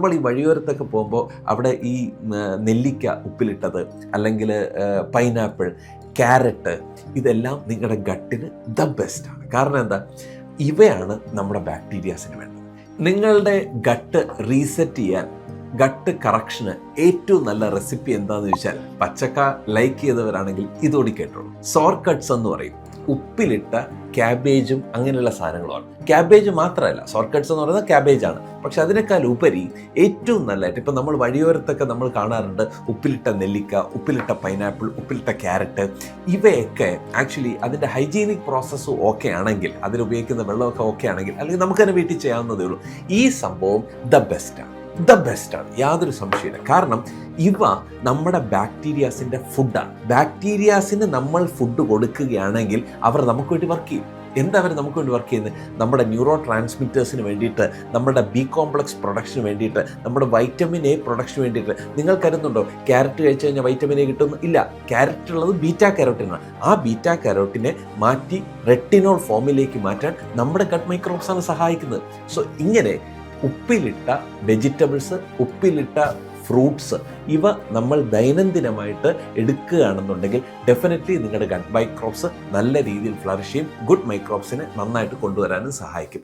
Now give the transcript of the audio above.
നമ്മൾ ഈ വഴിയോരത്തൊക്കെ പോകുമ്പോൾ അവിടെ ഈ നെല്ലിക്ക ഉപ്പിലിട്ടത് അല്ലെങ്കിൽ പൈനാപ്പിൾ, ക്യാരറ്റ് ഇതെല്ലാം നിങ്ങളുടെ ഗട്ടിന് ദ ബെസ്റ്റാണ്. കാരണം എന്താ, ഇവയാണ് നമ്മുടെ ബാക്ടീരിയാസിന് വേണ്ടത്. നിങ്ങളുടെ ഗട്ട് റീസെറ്റ് ചെയ്യാൻ, ഗട്ട് കറക്ഷന് ഏറ്റവും നല്ല റെസിപ്പി എന്താണെന്ന് ചോദിച്ചാൽ, പച്ചക്ക ലൈക്ക് ചെയ്തവരാണെങ്കിൽ ഇതോടി കേട്ടോളൂ. സോർ കട്ട്സ് എന്ന് പറയും. ഉപ്പിലിട്ട ക്യാബേജും അങ്ങനെയുള്ള സാധനങ്ങളുമാണ്. ക്യാബേജ് മാത്രമല്ല, ഷോർട്ട്കട്ട്സ് എന്ന് പറയുന്നത് ക്യാബേജാണ്. പക്ഷെ അതിനേക്കാൾ ഉപരി ഏറ്റവും നല്ലതായിട്ട് ഇപ്പം നമ്മൾ വഴിയോരത്തൊക്കെ നമ്മൾ കാണാറുണ്ട് ഉപ്പിലിട്ട നെല്ലിക്ക, ഉപ്പിലിട്ട പൈനാപ്പിൾ, ഉപ്പിലിട്ട ക്യാരറ്റ്. ഇവയൊക്കെ ആക്ച്വലി അതിൻ്റെ ഹൈജീനിക് പ്രോസസ്സ് ഓക്കെ ആണെങ്കിൽ, അതിലുപയോഗിക്കുന്ന വെള്ളമൊക്കെ ഓക്കെ ആണെങ്കിൽ, അല്ലെങ്കിൽ നമുക്ക് തന്നെ വീട്ടിൽ ചെയ്യാവുന്നതേ ഉള്ളൂ. ഈ സംഭവം ദ ബെസ്റ്റാണ്, യാതൊരു സംശയമില്ല. കാരണം ഇവ നമ്മുടെ ബാക്ടീരിയാസിൻ്റെ ഫുഡാണ്. ബാക്ടീരിയാസിന് നമ്മൾ ഫുഡ് കൊടുക്കുകയാണെങ്കിൽ അവർ നമുക്ക് വേണ്ടി വർക്ക് ചെയ്യും. എന്താ അവർ നമുക്ക് വേണ്ടി വർക്ക് ചെയ്യുന്നത്? നമ്മുടെ ന്യൂറോ ട്രാൻസ്മിറ്റേഴ്സിന് വേണ്ടിയിട്ട്, നമ്മുടെ ബി കോംപ്ലക്സ് പ്രൊഡക്ഷന് വേണ്ടിയിട്ട്, നമ്മുടെ വൈറ്റമിൻ എ പ്രൊഡക്ഷന് വേണ്ടിയിട്ട്. നിങ്ങൾ കരുതുന്നുണ്ടോ ക്യാരറ്റ് കഴിച്ചു കഴിഞ്ഞാൽ വൈറ്റമിൻ എ കിട്ടുന്നു? ഇല്ല, ക്യാരറ്റ് ഉള്ളത് ബീറ്റാ കാരോട്ടിനാണ്. ആ ബീറ്റാ കാരോട്ടിനെ മാറ്റി റെറ്റിനോൾ ഫോമിലേക്ക് മാറ്റാൻ നമ്മുടെ ഗട്ട് മൈക്രോബ്സാണ് സഹായിക്കുന്നത്. സോ ഇങ്ങനെ ഉപ്പിലിട്ട വെജിറ്റബിൾസ്, ഉപ്പിലിട്ട ഫ്രൂട്ട്സ്, ഇവ നമ്മൾ ദൈനംദിനമായിട്ട് എടുക്കുകയാണെന്നുണ്ടെങ്കിൽ ഡെഫിനറ്റ്ലി നിങ്ങളുടെ ഗട്ട് മൈക്രോബ്സ് നല്ല രീതിയിൽ ഫ്ലറിഷ് ചെയ്യും. ഗുഡ് മൈക്രോബ്സിനെ നന്നായിട്ട് കൊണ്ടുവരാനും സഹായിക്കും.